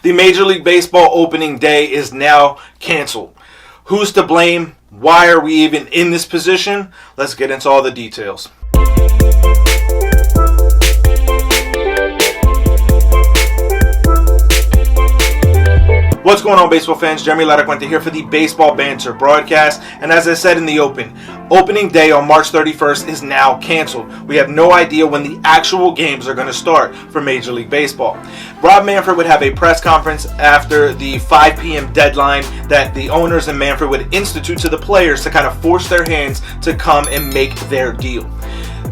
The Major League Baseball opening day is now canceled. Who's to blame? Why are we even in this position? Let's get into all the details. What's going on, baseball fans? Jeremy Laracuente here for the Baseball Banter Broadcast. And as I said in the opening day on March 31st is now canceled. We have no idea when the actual games are going to start for Major League Baseball. Rob Manfred would have a press conference after the 5 p.m. deadline that the owners and Manfred would institute to the players to kind of force their hands to come and make their deal.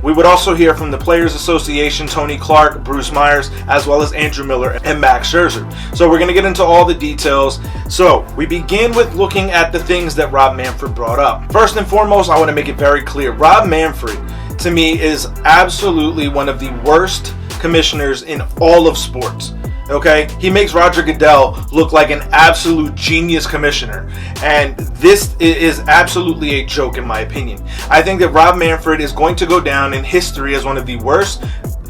We would also hear from the Players Association, Tony Clark, Bruce Myers, as well as Andrew Miller and Max Scherzer. So we're going to get into all the details. So we begin with looking at the things that Rob Manfred brought up. First and foremost, I want to make it very clear. Rob Manfred, to me, is absolutely one of the worst commissioners in all of sports. Okay, he makes Roger Goodell look like an absolute genius commissioner, and this is absolutely a joke in my opinion. I think that Rob Manfred is going to go down in history as one of the worst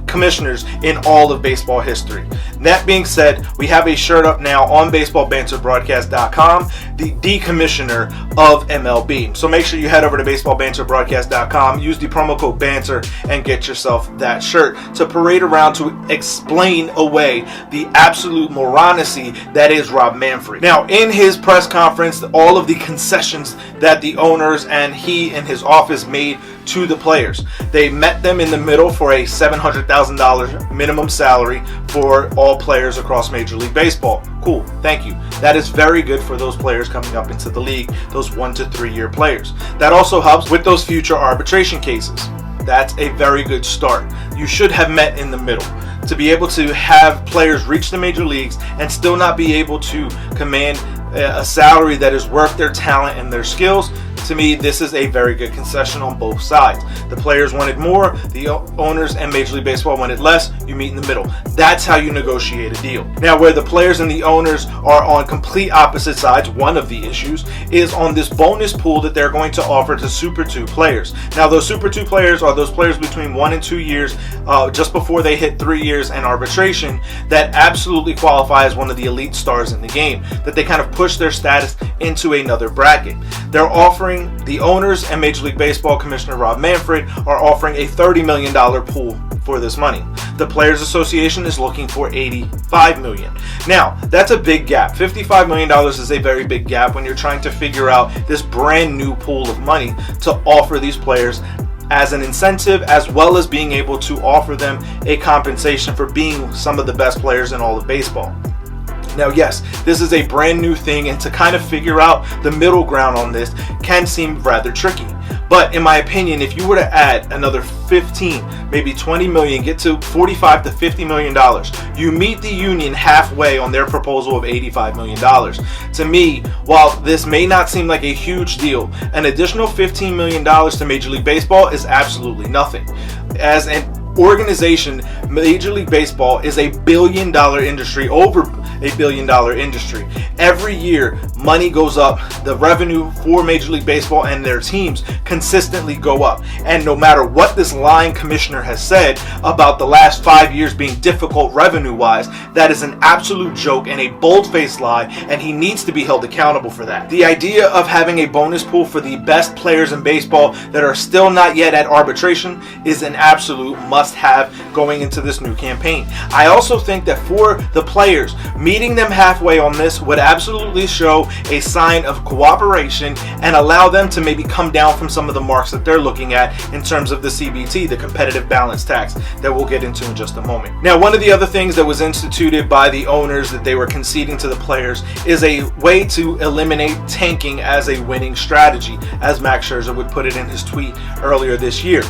commissioners in all of baseball history. That being said, we have a shirt up now on baseballbanterbroadcast.com, the decommissioner of MLB. So make sure you head over to baseballbanterbroadcast.com, use the promo code BANTER, and get yourself that shirt to parade around to explain away the absolute moronity that is Rob Manfred. Now, in his press conference, all of the concessions that the owners and he and his office made to the players. They met them in the middle for a $700,000 minimum salary for all players across Major League Baseball. Cool, thank you. That is very good for those players coming up into the league, those 1 to 3 year players. That also helps with those future arbitration cases. That's a very good start. You should have met in the middle. To be able to have players reach the major leagues and still not be able to command a salary that is worth their talent and their skills, to me, this is a very good concession on both sides. The players wanted more, the owners and Major League Baseball wanted less. You meet in the middle. That's how you negotiate a deal. Now, where the players and the owners are on complete opposite sides, one of the issues is on this bonus pool that they're going to offer to Super 2 players. Now, those Super 2 players are those players between 1 and 2 years, just before they hit 3 years and arbitration, that absolutely qualify as one of the elite stars in the game, that they kind of push their status into another bracket. They're offering, the owners and Major League Baseball Commissioner Rob Manfred are offering a $30 million pool for this money. The Players Association is looking for $85 million. Now, that's a big gap. $55 million is a very big gap when you're trying to figure out this brand new pool of money to offer these players as an incentive, as well as being able to offer them a compensation for being some of the best players in all of baseball. Now, yes, this is a brand new thing, and to kind of figure out the middle ground on this can seem rather tricky. But in my opinion, if you were to add another 15, maybe 20 million, get to 45 to $50 million, you meet the union halfway on their proposal of $85 million. To me, while this may not seem like a huge deal, an additional $15 million to Major League Baseball is absolutely nothing. As an organization, Major League Baseball is a billion-dollar industry, over a billion-dollar industry. Every year, money goes up. The revenue for Major League Baseball and their teams consistently go up. And no matter what this lying commissioner has said about the last 5 years being difficult revenue-wise, that is an absolute joke and a bold-faced lie, and he needs to be held accountable for that. The idea of having a bonus pool for the best players in baseball that are still not yet at arbitration is an absolute must-have going into this new campaign. I also think that for the players, meeting them halfway on this would absolutely show a sign of cooperation and allow them to maybe come down from some of the marks that they're looking at in terms of the CBT, the competitive balance tax, that we'll get into in just a moment. Now, one of the other things that was instituted by the owners that they were conceding to the players is a way to eliminate tanking as a winning strategy, as Max Scherzer would put it in his tweet earlier this year.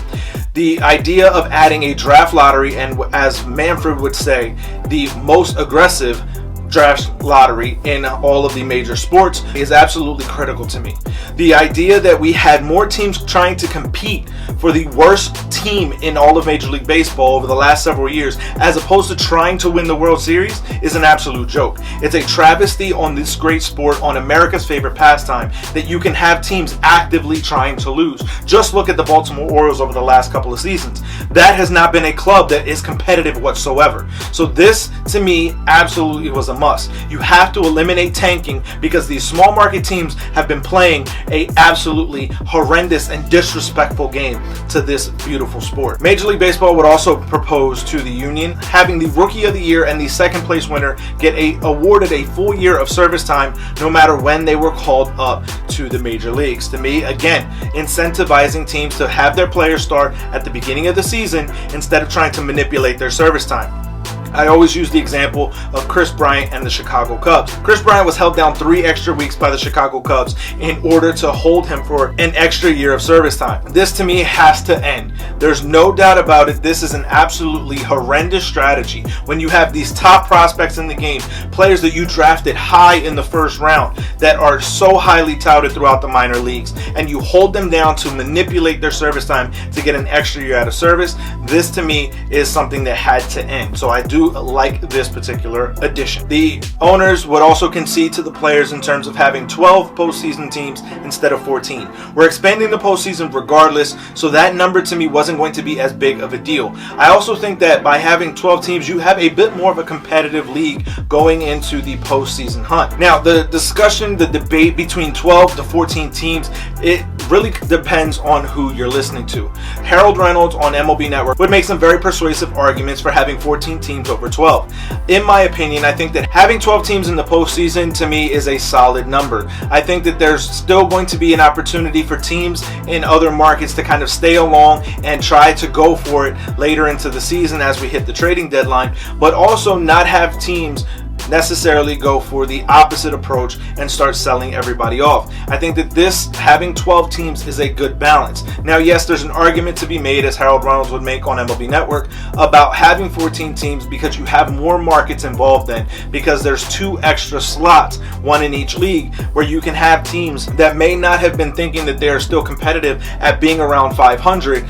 The idea of adding a draft lottery, and as Manfred would say, the most aggressive draft lottery in all of the major sports is absolutely critical to me. The idea that we had more teams trying to compete for the worst team in all of Major League Baseball over the last several years, as opposed to trying to win the World Series, is an absolute joke. It's a travesty on this great sport, on America's favorite pastime, that you can have teams actively trying to lose. Just look at the Baltimore Orioles over the last couple of seasons. That has not been a club that is competitive whatsoever. So this, to me, absolutely was a must. You have to eliminate tanking because these small market teams have been playing a absolutely horrendous and disrespectful game to this beautiful sport. Major League Baseball would also propose to the union having the Rookie of the Year and the second place winner get awarded a full year of service time no matter when they were called up to the major leagues. To me, again, incentivizing teams to have their players start at the beginning of the season instead of trying to manipulate their service time. I always use the example of Chris Bryant and the Chicago Cubs. Chris Bryant was held down 3 extra weeks by the Chicago Cubs in order to hold him for an extra year of service time. This to me has to end. There's no doubt about it. This is an absolutely horrendous strategy. When you have these top prospects in the game, players that you drafted high in the first round that are so highly touted throughout the minor leagues, and you hold them down to manipulate their service time to get an extra year out of service, this to me is something that had to end. So I do like this particular addition. The owners would also concede to the players in terms of having 12 postseason teams instead of 14. We're expanding the postseason regardless, so that number to me wasn't going to be as big of a deal. I also think that by having 12 teams, you have a bit more of a competitive league going into the postseason hunt. Now, the discussion, the debate between 12 to 14 teams, it really depends on who you're listening to. Harold Reynolds on MLB Network would make some very persuasive arguments for having 14 teams over 12. In my opinion, I think that having 12 teams in the postseason to me is a solid number. I think that there's still going to be an opportunity for teams in other markets to kind of stay along and try to go for it later into the season as we hit the trading deadline, but also not have teams necessarily go for the opposite approach and start selling everybody off. I think that this, having 12 teams, is a good balance. Now, yes, there's an argument to be made, as Harold Reynolds would make on MLB Network, about having 14 teams because you have more markets involved then, because there's 2 extra slots, one in each league, where you can have teams that may not have been thinking that they are still competitive at being around 500,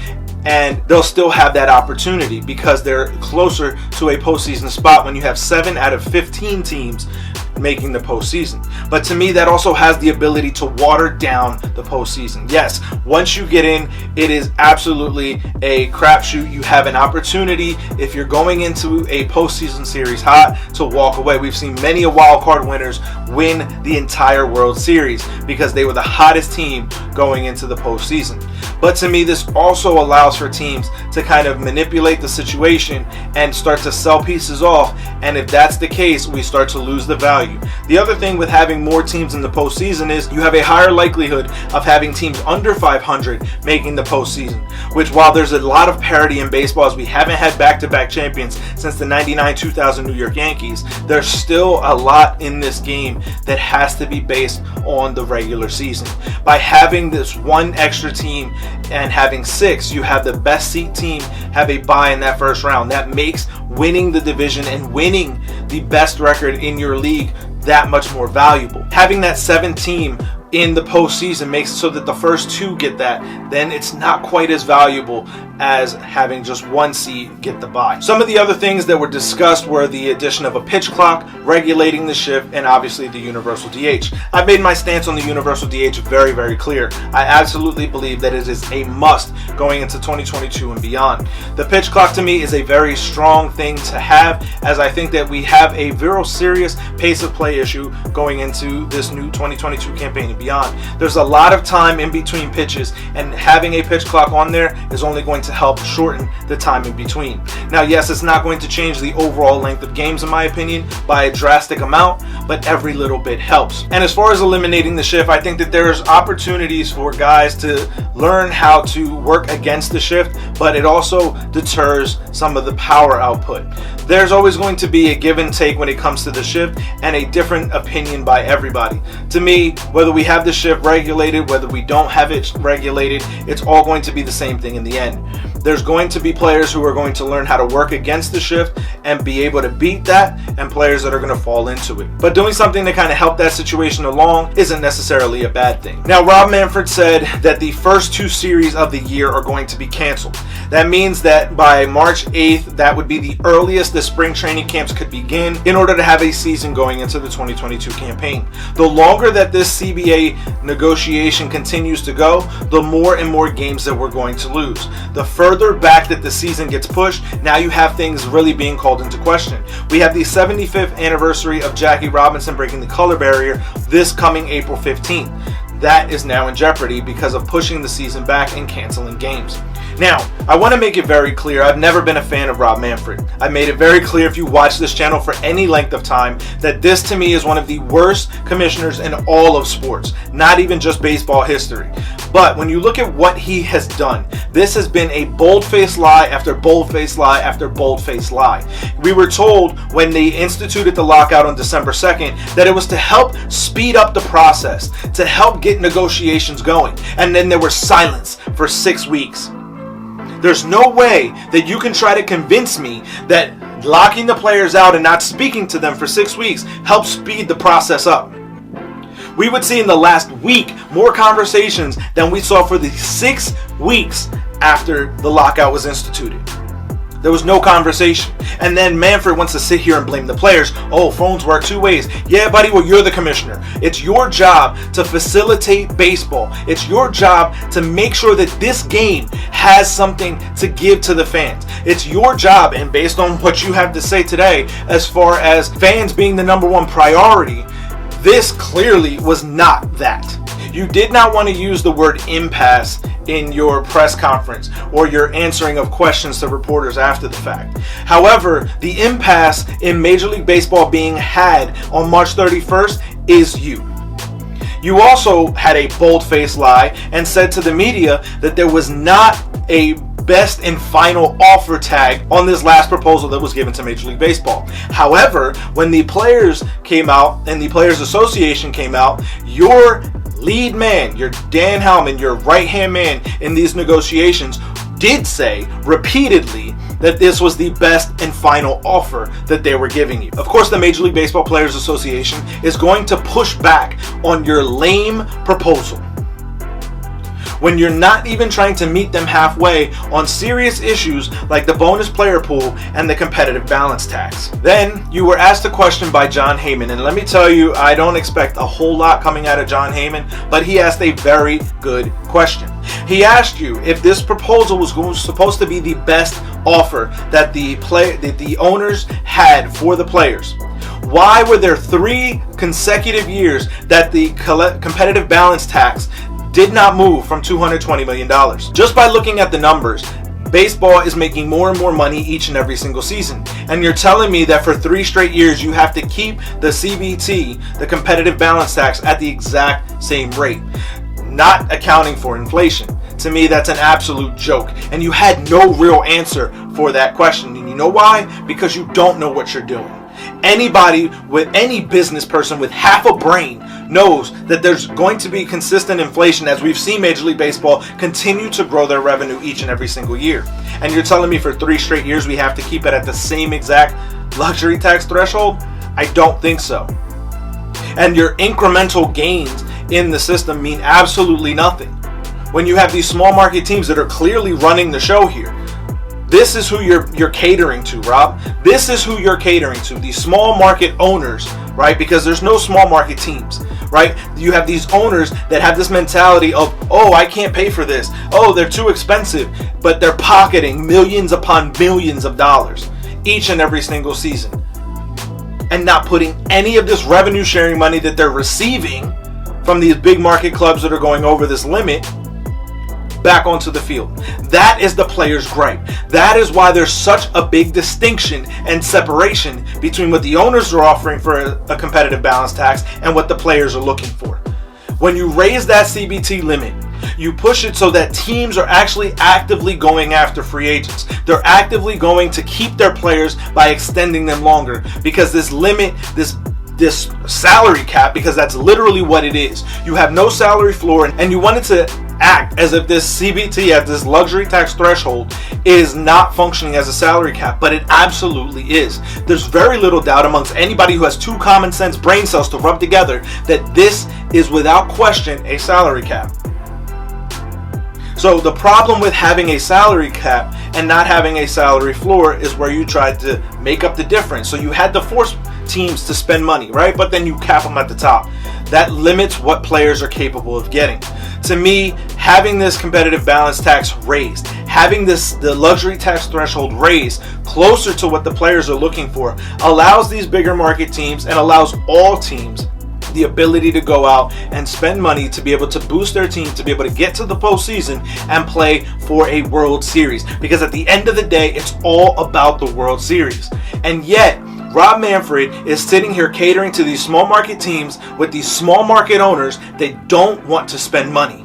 and they'll still have that opportunity because they're closer to a postseason spot when you have 7 out of 15 teams making the postseason. But to me, that also has the ability to water down the postseason. Yes, once you get in, it is absolutely a crapshoot. You have an opportunity, if you're going into a postseason series hot, to walk away. We've seen many a wild card winners win the entire World Series because they were the hottest team going into the postseason. But to me, this also allows for teams to kind of manipulate the situation and start to sell pieces off. And if that's the case, we start to lose the value. The other thing with having more teams in the postseason is you have a higher likelihood of having teams under 500 making the postseason, which, while there's a lot of parity in baseball, as we haven't had back-to-back champions since the 99-2000 New York Yankees, there's still a lot in this game that has to be based on the regular season. By having this one extra team and having 6, you have the best seed team have a bye in that first round. That makes winning the division and winning the best record in your league that much more valuable. Having that 7th team in the postseason makes it so that the first 2 get that, then it's not quite as valuable as having just 1 seed get the bye. Some of the other things that were discussed were the addition of a pitch clock, regulating the shift, and obviously the universal DH. I've made my stance on the universal DH very, very clear. I absolutely believe that it is a must going into 2022 and beyond. The pitch clock to me is a very strong thing to have, as I think that we have a very serious pace of play issue going into this new 2022 campaign and beyond. There's a lot of time in between pitches, and having a pitch clock on there is only going to help shorten the time in between. Now, yes, it's not going to change the overall length of games, in my opinion, by a drastic amount, but every little bit helps. And as far as eliminating the shift, I think that there's opportunities for guys to learn how to work against the shift, but it also deters some of the power output. There's always going to be a give and take when it comes to the shift, and a different opinion by everybody. To me, whether we have the shift regulated, whether we don't have it regulated, it's all going to be the same thing in the end. There's going to be players who are going to learn how to work against the shift and be able to beat that, and players that are going to fall into it. But doing something to kind of help that situation along isn't necessarily a bad thing. Now, Rob Manfred said that the first 2 series of the year are going to be canceled. That means that by March 8th, that would be the earliest the spring training camps could begin in order to have a season going into the 2022 campaign. The longer that this CBA negotiation continues to go, the more and more games that we're going to lose. The further further back that the season gets pushed, now you have things really being called into question. We have the 75th anniversary of Jackie Robinson breaking the color barrier this coming April 15th. That is now in jeopardy because of pushing the season back and canceling games. Now, I want to make it very clear, I've never been a fan of Rob Manfred. I made it very clear if you watch this channel for any length of time that this to me is one of the worst commissioners in all of sports, not even just baseball history. But when you look at what he has done, this has been a bold-faced lie after bold-faced lie after bold-faced lie. We were told when they instituted the lockout on December 2nd that it was to help speed up the process, to help get negotiations going, and then there was silence for 6 weeks. There's no way that you can try to convince me that locking the players out and not speaking to them for 6 weeks helps speed the process up. We would see in the last week more conversations than we saw for the 6 weeks after the lockout was instituted. There was no conversation. And then Manfred wants to sit here and blame the players. Oh, phones work 2 ways. Yeah, buddy, well, you're the commissioner. It's your job to facilitate baseball. It's your job to make sure that this game has something to give to the fans. It's your job, and based on what you have to say today, as far as fans being the number one priority, this clearly was not that. You did not want to use the word impasse in your press conference or your answering of questions to reporters after the fact. However, the impasse in Major League Baseball being had on March 31st is you. You also had a bold-faced lie and said to the media that there was not a best and final offer tag on this last proposal that was given to Major League Baseball. However, when the players came out and the Players Association came out, your lead man, your Dan Hellman, your right-hand man in these negotiations, did say repeatedly that this was the best and final offer that they were giving you. Of course, the Major League Baseball Players Association is going to push back on your lame proposal when you're not even trying to meet them halfway on serious issues like the bonus player pool and the competitive balance tax. Then you were asked a question by Jon Heyman, and let me tell you, I don't expect a whole lot coming out of Jon Heyman, but he asked a very good question. He asked you if this proposal was supposed to be the best offer that the owners had for the players. Why were there 3 consecutive years that the competitive balance tax did not move from $220 million? Just by looking at the numbers, baseball is making more and more money each and every single season. And you're telling me that for 3 straight years you have to keep the CBT, the competitive balance tax, at the exact same rate, not accounting for inflation. To me, that's an absolute joke. And you had no real answer for that question. And you know why? Because you don't know what you're doing. Any business person with half a brain knows that there's going to be consistent inflation as we've seen Major League Baseball continue to grow their revenue each and every single year. And you're telling me for 3 straight years we have to keep it at the same exact luxury tax threshold? I don't think so. And your incremental gains in the system mean absolutely nothing when you have these small market teams that are clearly running the show here. This is who you're catering to, Rob. This is who you're catering to, these small market owners, right? Because there's no small market teams, right? You have these owners that have this mentality of, oh, I can't pay for this. Oh, they're too expensive. But they're pocketing millions upon millions of dollars each and every single season, and not putting any of this revenue sharing money that they're receiving from these big market clubs that are going over this limit back onto the field. That is the player's gripe. That is why there's such a big distinction and separation between what the owners are offering for a competitive balance tax and what the players are looking for. When you raise that CBT limit, you push it so that teams are actually actively going after free agents. They're actively going to keep their players by extending them longer, because this limit, this salary cap, because that's literally what it is. You have no salary floor, and you wanted to act as if this CBT at this luxury tax threshold is not functioning as a salary cap, but it absolutely is. There's very little doubt amongst anybody who has 2 common sense brain cells to rub together that this is without question a salary cap. So the problem with having a salary cap and not having a salary floor is where you tried to make up the difference. So you had to force teams to spend money, right? But then you cap them at the top. that limits what players are capable of getting. To me, having this competitive balance tax raised, having the luxury tax threshold raised closer to what the players are looking for, allows these bigger market teams and allows all teams the ability to go out and spend money to be able to boost their team, to be able to get to the postseason and play for a World Series. Because at the end of the day, it's all about the World Series. And yet, Rob Manfred is sitting here catering to these small market teams with these small market owners that don't want to spend money.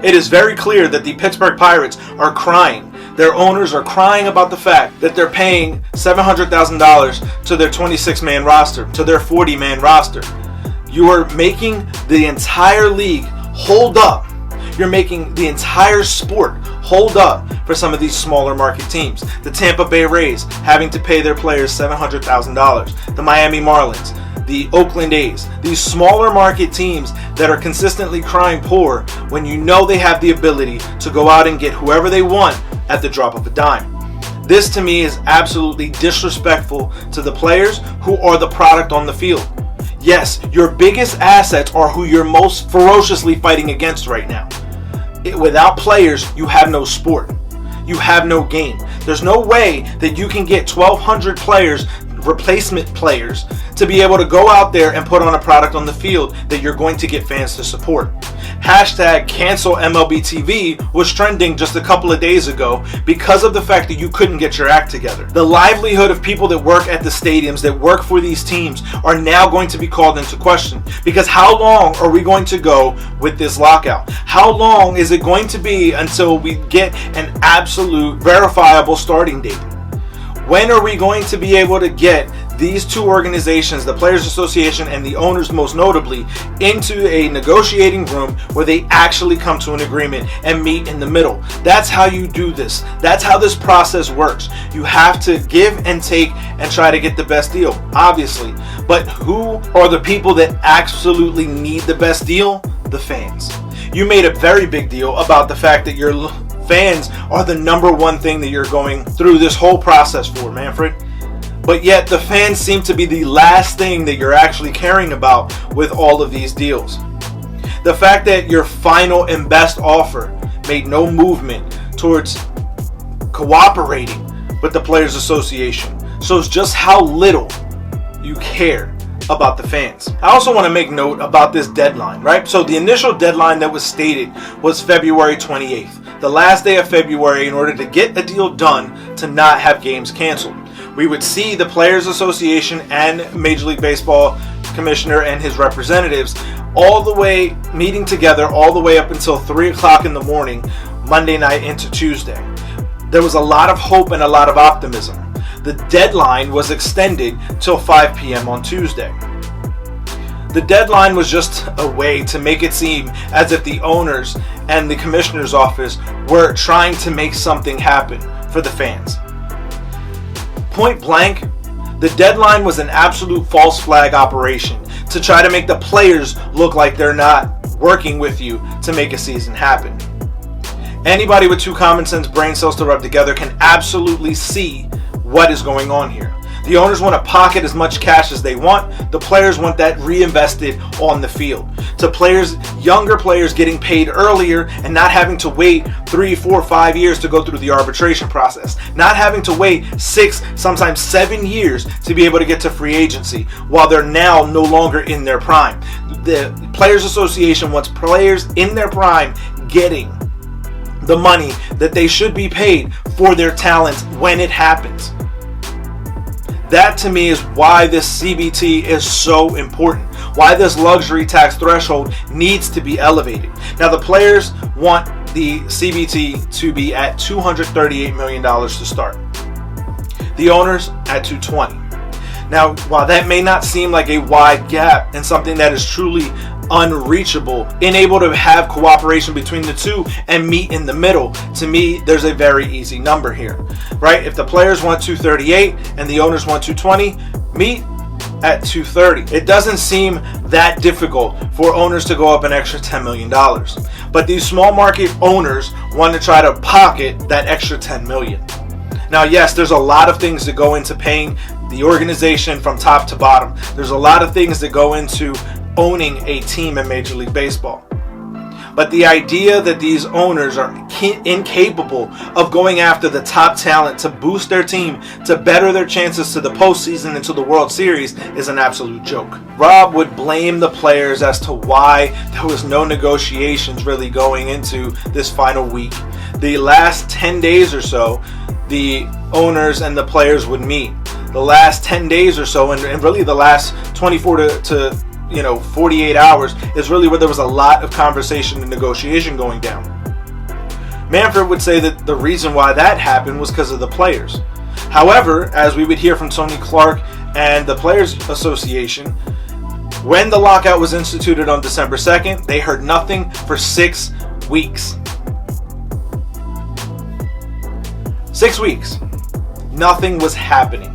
It is very clear that the Pittsburgh Pirates are crying. Their owners are crying about the fact that they're paying $700,000 to their 26-man roster, to their 40-man roster. You are making the entire league hold up. You're making the entire sport hold up for some of these smaller market teams. The Tampa Bay Rays having to pay their players $700,000. The Miami Marlins, the Oakland A's, these smaller market teams that are consistently crying poor when you know they have the ability to go out and get whoever they want at the drop of a dime. This to me is absolutely disrespectful to the players who are the product on the field. Yes, your biggest assets are who you're most ferociously fighting against right now. Without players, you have no sport. You have no game. There's no way that you can get 1,200 players, replacement players, to be able to go out there and put on a product on the field that you're going to get fans to support. Hashtag cancel MLB TV was trending just a couple of days ago because of the fact that you couldn't get your act together. The livelihood of people that work at the stadiums, that work for these teams, are now going to be called into question. Because how long are we going to go with this lockout? How long is it going to be until we get an absolute verifiable starting date? When are we going to be able to get these two organizations, the Players Association and the owners most notably, into a negotiating room where they actually come to an agreement and meet in the middle? That's how you do this. That's how this process works. You have to give and take and try to get the best deal, obviously. But who are the people that absolutely need the best deal? The fans. You made a very big deal about the fact that your fans are the number one thing that you're going through this whole process for, Manfred. But yet the fans seem to be the last thing that you're actually caring about with all of these deals. The fact that your final and best offer made no movement towards cooperating with the Players Association shows just how little you care about the fans. I also want to make note about this deadline, right? So the initial deadline that was stated was February 28th, the last day of February, in order to get a deal done to not have games canceled. We would see the Players Association and Major League Baseball Commissioner and his representatives all the way meeting together all the way up until 3 o'clock in the morning, Monday night into Tuesday. There was a lot of hope and a lot of optimism. The deadline was extended till 5 p.m. on Tuesday. The deadline was just a way to make it seem as if the owners and the commissioner's office were trying to make something happen for the fans. Point blank, the deadline was an absolute false flag operation to try to make the players look like they're not working with you to make a season happen. Anybody with two common sense brain cells to rub together can absolutely see what is going on here. The owners want to pocket as much cash as they want. The players want that reinvested on the field. To players, younger players getting paid earlier and not having to wait 3, 4, 5 years to go through the arbitration process. Not having to wait 6, sometimes 7 years to be able to get to free agency while they're now no longer in their prime. The Players Association wants players in their prime getting the money that they should be paid for their talent when it happens. That to me is why this CBT is so important. Why this luxury tax threshold needs to be elevated. Now the players want the CBT to be at $238 million to start. The owners at $220. Now, while that may not seem like a wide gap and something that is truly unreachable, unable to have cooperation between the two and meet in the middle, to me, there's a very easy number here, right? If the players want 238 and the owners want 220, meet at 230. It doesn't seem that difficult for owners to go up an extra $10 million. But these small market owners want to try to pocket that extra $10 million. Now, yes, there's a lot of things that go into paying the organization from top to bottom. There's a lot of things that go into owning a team in Major League Baseball. But the idea that these owners are incapable of going after the top talent to boost their team, to better their chances to the postseason and to the World Series is an absolute joke. Rob would blame the players as to why there was no negotiations really going into this final week. The last 10 days or so, the owners and the players would meet. The last 10 days or so, and really the last 24 to 48 hours is really where there was a lot of conversation and negotiation going down. Manfred would say that the reason why that happened was because of the players. However, as we would hear from Tony Clark and the Players Association, when the lockout was instituted on December 2nd, they heard nothing for 6 weeks. 6 weeks. Nothing was happening.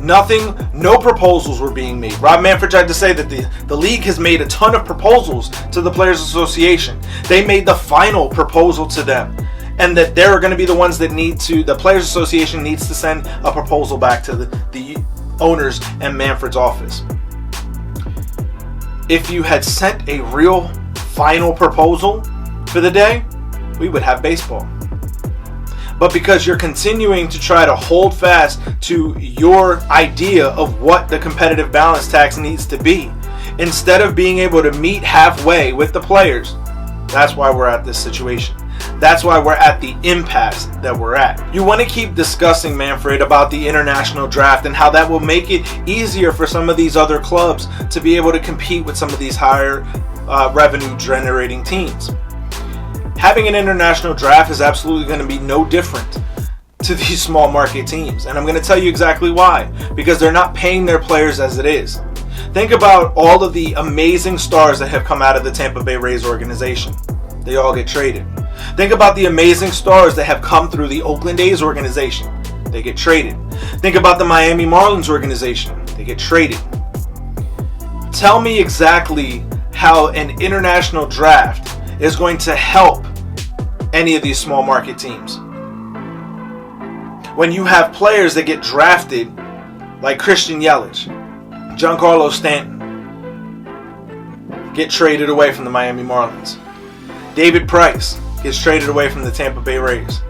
Nothing, no proposals were being made. Rob Manfred tried to say that the league has made a ton of proposals to the Players Association. They made the final proposal to them, and that they're going to be the ones that the Players Association needs to send a proposal back to the owners and Manfred's office. If you had sent a real final proposal for the day, we would have baseball. But because you're continuing to try to hold fast to your idea of what the competitive balance tax needs to be, instead of being able to meet halfway with the players, that's why we're at this situation. That's why we're at the impasse that we're at. You want to keep discussing, Manfred, about the international draft and how that will make it easier for some of these other clubs to be able to compete with some of these higher revenue generating teams. Having an international draft is absolutely going to be no different to these small market teams. And I'm going to tell you exactly why. Because they're not paying their players as it is. Think about all of the amazing stars that have come out of the Tampa Bay Rays organization. They all get traded. Think about the amazing stars that have come through the Oakland A's organization. They get traded. Think about the Miami Marlins organization. They get traded. Tell me exactly how an international draft is going to help any of these small market teams. When you have players that get drafted like Christian Yelich, Giancarlo Stanton, get traded away from the Miami Marlins. David Price gets traded away from the Tampa Bay Rays,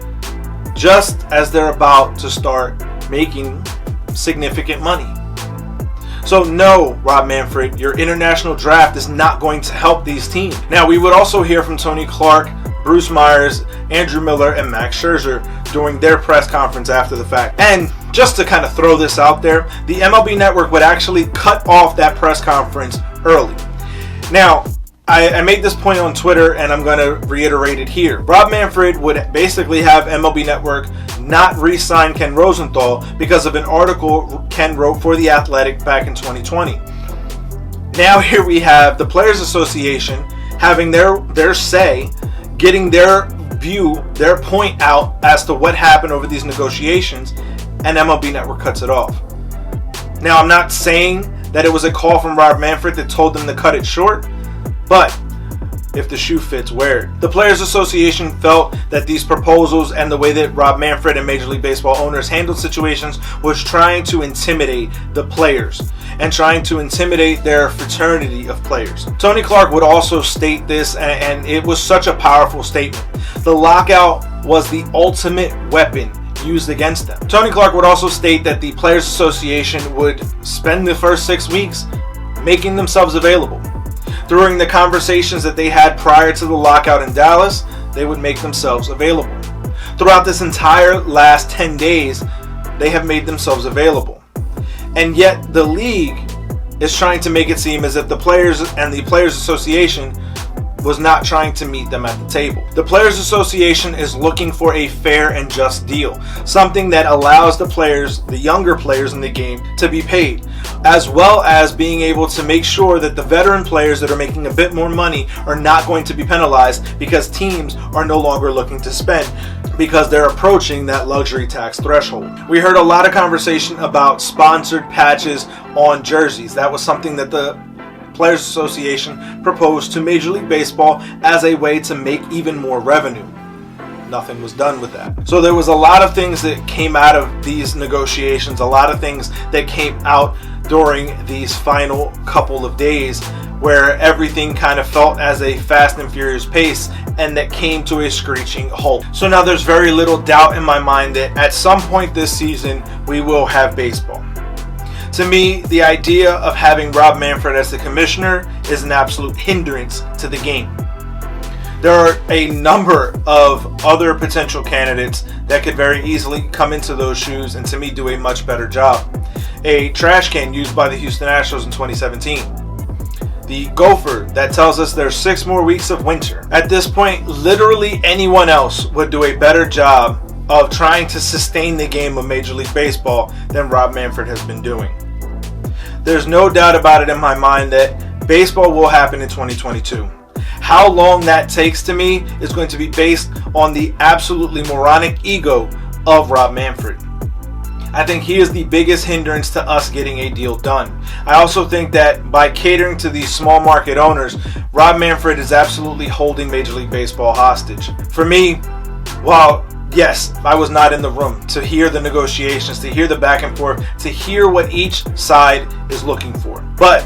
just as they're about to start making significant money. So no, Rob Manfred, your international draft is not going to help these teams. Now, we would also hear from Tony Clark, Bruce Myers, Andrew Miller, and Max Scherzer during their press conference after the fact. And just to kind of throw this out there, the MLB Network would actually cut off that press conference early. Now, I made this point on Twitter, and I'm going to reiterate it here. Rob Manfred would basically have MLB Network not re-sign Ken Rosenthal because of an article Ken wrote for The Athletic back in 2020. Now here we have the Players Association having their say, getting their view, their point out as to what happened over these negotiations, and MLB Network cuts it off. Now, I'm not saying that it was a call from Rob Manfred that told them to cut it short, but if the shoe fits, wear it. The Players Association felt that these proposals and the way that Rob Manfred and Major League Baseball owners handled situations was trying to intimidate the players and trying to intimidate their fraternity of players. Tony Clark would also state this, and it was such a powerful statement. The lockout was the ultimate weapon used against them. Tony Clark would also state that the Players Association would spend the first 6 weeks making themselves available. During the conversations that they had prior to the lockout in Dallas, they would make themselves available. Throughout this entire last 10 days, they have made themselves available. And yet the league is trying to make it seem as if the players and the Players Association was not trying to meet them at the table. The Players Association is looking for a fair and just deal, something that allows the players, the younger players in the game, to be paid, as well as being able to make sure that the veteran players that are making a bit more money are not going to be penalized because teams are no longer looking to spend because they're approaching that luxury tax threshold. We heard a lot of conversation about sponsored patches on jerseys. That was something that the Players Association proposed to Major League Baseball as a way to make even more revenue. Nothing was done with that. So there was a lot of things that came out of these negotiations, a lot of things that came out during these final couple of days where everything kind of felt as a fast and furious pace and that came to a screeching halt. So now there's very little doubt in my mind that at some point this season we will have baseball. To me, the idea of having Rob Manfred as the commissioner is an absolute hindrance to the game. There are a number of other potential candidates that could very easily come into those shoes and to me do a much better job. A trash can used by the Houston Astros in 2017. The gopher that tells us there's 6 more weeks of winter. At this point, literally anyone else would do a better job of trying to sustain the game of Major League Baseball than Rob Manfred has been doing. There's no doubt about it in my mind that baseball will happen in 2022. How long that takes to me is going to be based on the absolutely moronic ego of Rob Manfred. I think he is the biggest hindrance to us getting a deal done. I also think that by catering to these small market owners, Rob Manfred is absolutely holding Major League Baseball hostage. For me, while yes, I was not in the room to hear the negotiations, to hear the back and forth, to hear what each side is looking for. But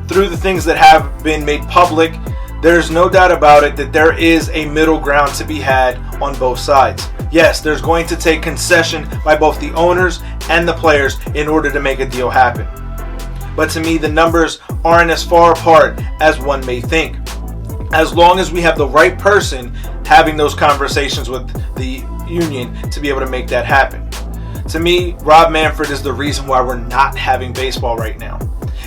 through the things that have been made public, there's no doubt about it that there is a middle ground to be had on both sides. Yes, there's going to take concession by both the owners and the players in order to make a deal happen. But to me, the numbers aren't as far apart as one may think. As long as we have the right person having those conversations with the union to be able to make that happen. To me, Rob Manfred is the reason why we're not having baseball right now.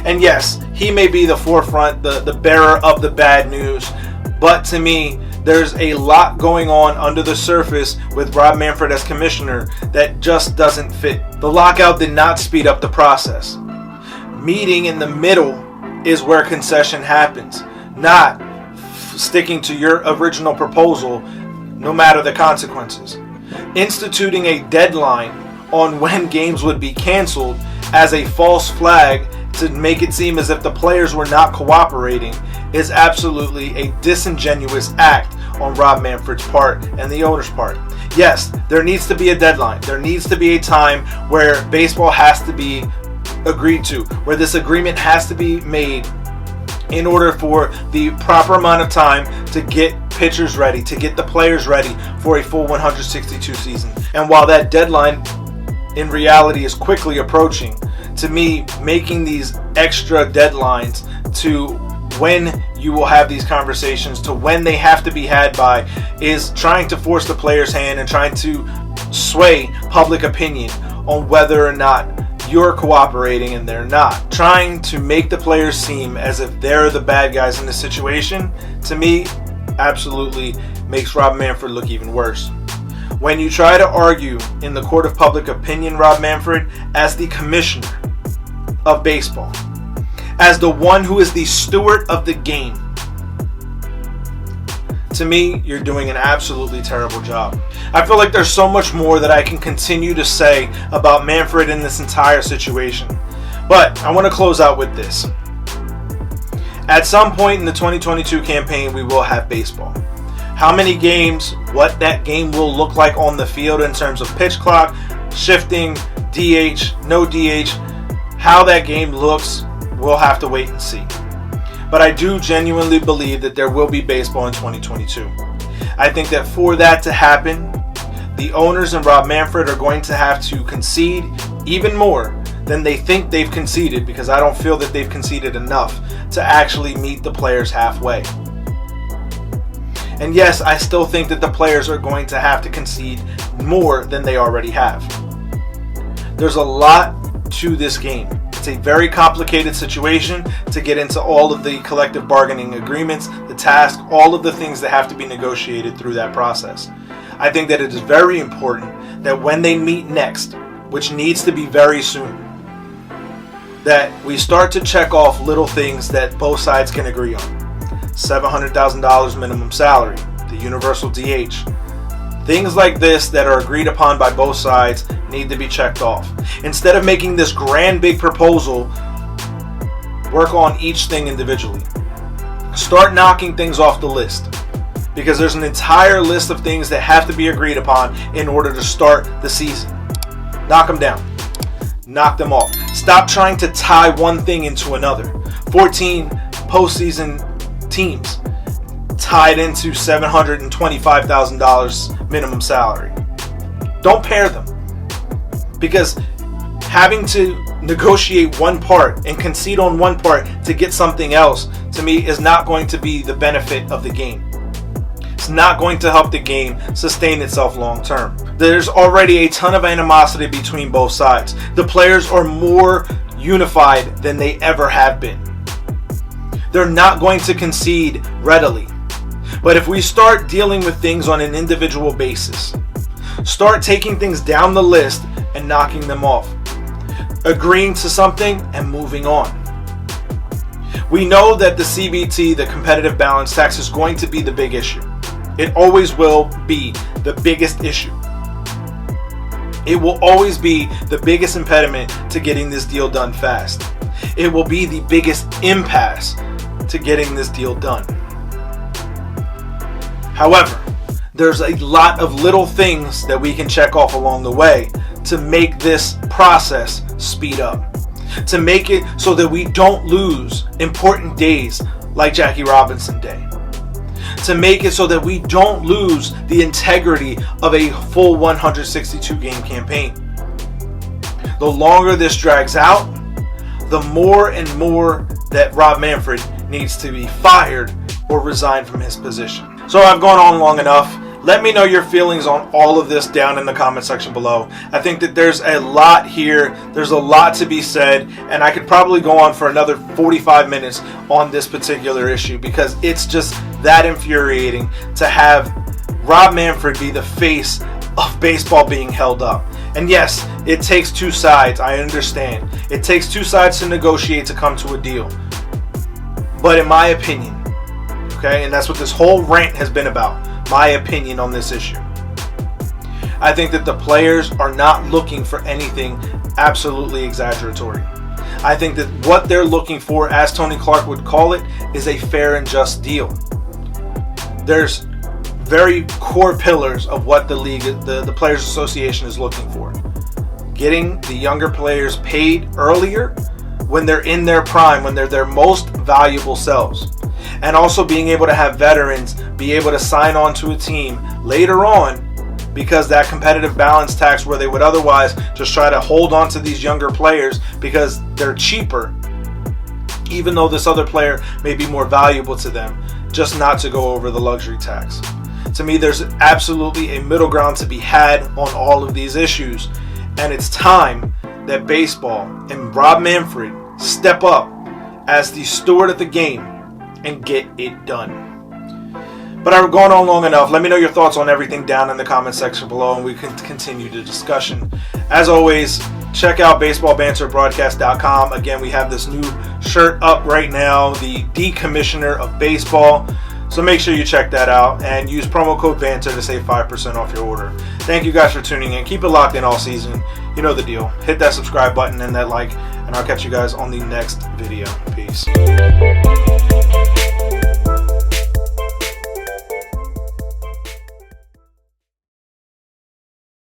And yes, he may be the forefront, the bearer of the bad news, but to me, there's a lot going on under the surface with Rob Manfred as commissioner that just doesn't fit. The lockout did not speed up the process. Meeting in the middle is where concession happens, not sticking to your original proposal no matter the consequences. Instituting a deadline on when games would be canceled as a false flag to make it seem as if the players were not cooperating is absolutely a disingenuous act on Rob Manfred's part and the owner's part. Yes, there needs to be a deadline. There needs to be a time where baseball has to be agreed to, where this agreement has to be made in order for the proper amount of time to get pitchers ready, to get the players ready for a full 162 season. And while that deadline in reality is quickly approaching, to me, making these extra deadlines to when you will have these conversations, to when they have to be had by, is trying to force the player's hand and trying to sway public opinion on whether or not you're cooperating and they're not. Trying to make the players seem as if they're the bad guys in the situation, to me, absolutely makes Rob Manfred look even worse. When you try to argue in the court of public opinion, Rob Manfred, as the commissioner of baseball, as the one who is the steward of the game, to me, you're doing an absolutely terrible job. I feel like there's so much more that I can continue to say about Manfred in this entire situation. But I want to close out with this. At some point in the 2022 campaign, we will have baseball. How many games, what that game will look like on the field in terms of pitch clock, shifting, DH, no DH, how that game looks, we'll have to wait and see. But I do genuinely believe that there will be baseball in 2022. I think that for that to happen, the owners and Rob Manfred are going to have to concede even more than they think they've conceded, because I don't feel that they've conceded enough to actually meet the players halfway. And yes, I still think that the players are going to have to concede more than they already have. There's a lot to this game. It's a very complicated situation to get into all of the collective bargaining agreements, the task, all of the things that have to be negotiated through that process. I think that it is very important that when they meet next, which needs to be very soon, that we start to check off little things that both sides can agree on. $700,000 minimum salary, the universal DH. Things like this that are agreed upon by both sides need to be checked off. Instead of making this grand big proposal, work on each thing individually. Start knocking things off the list, because there's an entire list of things that have to be agreed upon in order to start the season. Knock them down. Knock them off. Stop trying to tie one thing into another. 14 postseason teams tied into $725,000 minimum salary. Don't pair them, because having to negotiate one part and concede on one part to get something else, to me, is not going to be the benefit of the game. It's not going to help the game sustain itself long term. There's already a ton of animosity between both sides. The players are more unified than they ever have been. They're not going to concede readily. But if we start dealing with things on an individual basis, start taking things down the list and knocking them off, agreeing to something and moving on. We know that the CBT, the competitive balance tax, is going to be the big issue. It always will be the biggest issue. It will always be the biggest impediment to getting this deal done fast. It will be the biggest impasse to getting this deal done. However, there's a lot of little things that we can check off along the way to make this process speed up. To make it so that we don't lose important days like Jackie Robinson Day. To make it so that we don't lose the integrity of a full 162 game campaign. The longer this drags out, the more and more that Rob Manfred needs to be fired or resign from his position. So I've gone on long enough. Let me know your feelings on all of this down in the comment section below. I think that there's a lot here. There's a lot to be said, and I could probably go on for another 45 minutes on this particular issue, because it's just that infuriating to have Rob Manfred be the face of baseball being held up. And yes, it takes two sides. I understand. It takes two sides to negotiate to come to a deal. But in my opinion, okay, and that's what this whole rant has been about, my opinion on this issue, I think that the players are not looking for anything absolutely exaggeratory. I think that what they're looking for, as Tony Clark would call it, is a fair and just deal. There's very core pillars of what the league, the Players Association, is looking for. Getting the younger players paid earlier when they're in their prime, when they're their most valuable selves. And also being able to have veterans be able to sign on to a team later on, because that competitive balance tax, where they would otherwise just try to hold on to these younger players because they're cheaper, even though this other player may be more valuable to them, just not to go over the luxury tax. To me, there's absolutely a middle ground to be had on all of these issues, and it's time that baseball and Rob Manfred step up as the steward of the game and get it done. But I've gone on long enough. Let me know your thoughts on everything down in the comment section below, and we can continue the discussion. As always, check out baseballbanterbroadcast.com. Again, we have this new shirt up right now, the Decommissioner of Baseball. So make sure you check that out and use promo code BANTER to save 5% off your order. Thank you guys for tuning in. Keep it locked in all season. You know the deal. Hit that subscribe button and that like, and I'll catch you guys on the next video. Peace.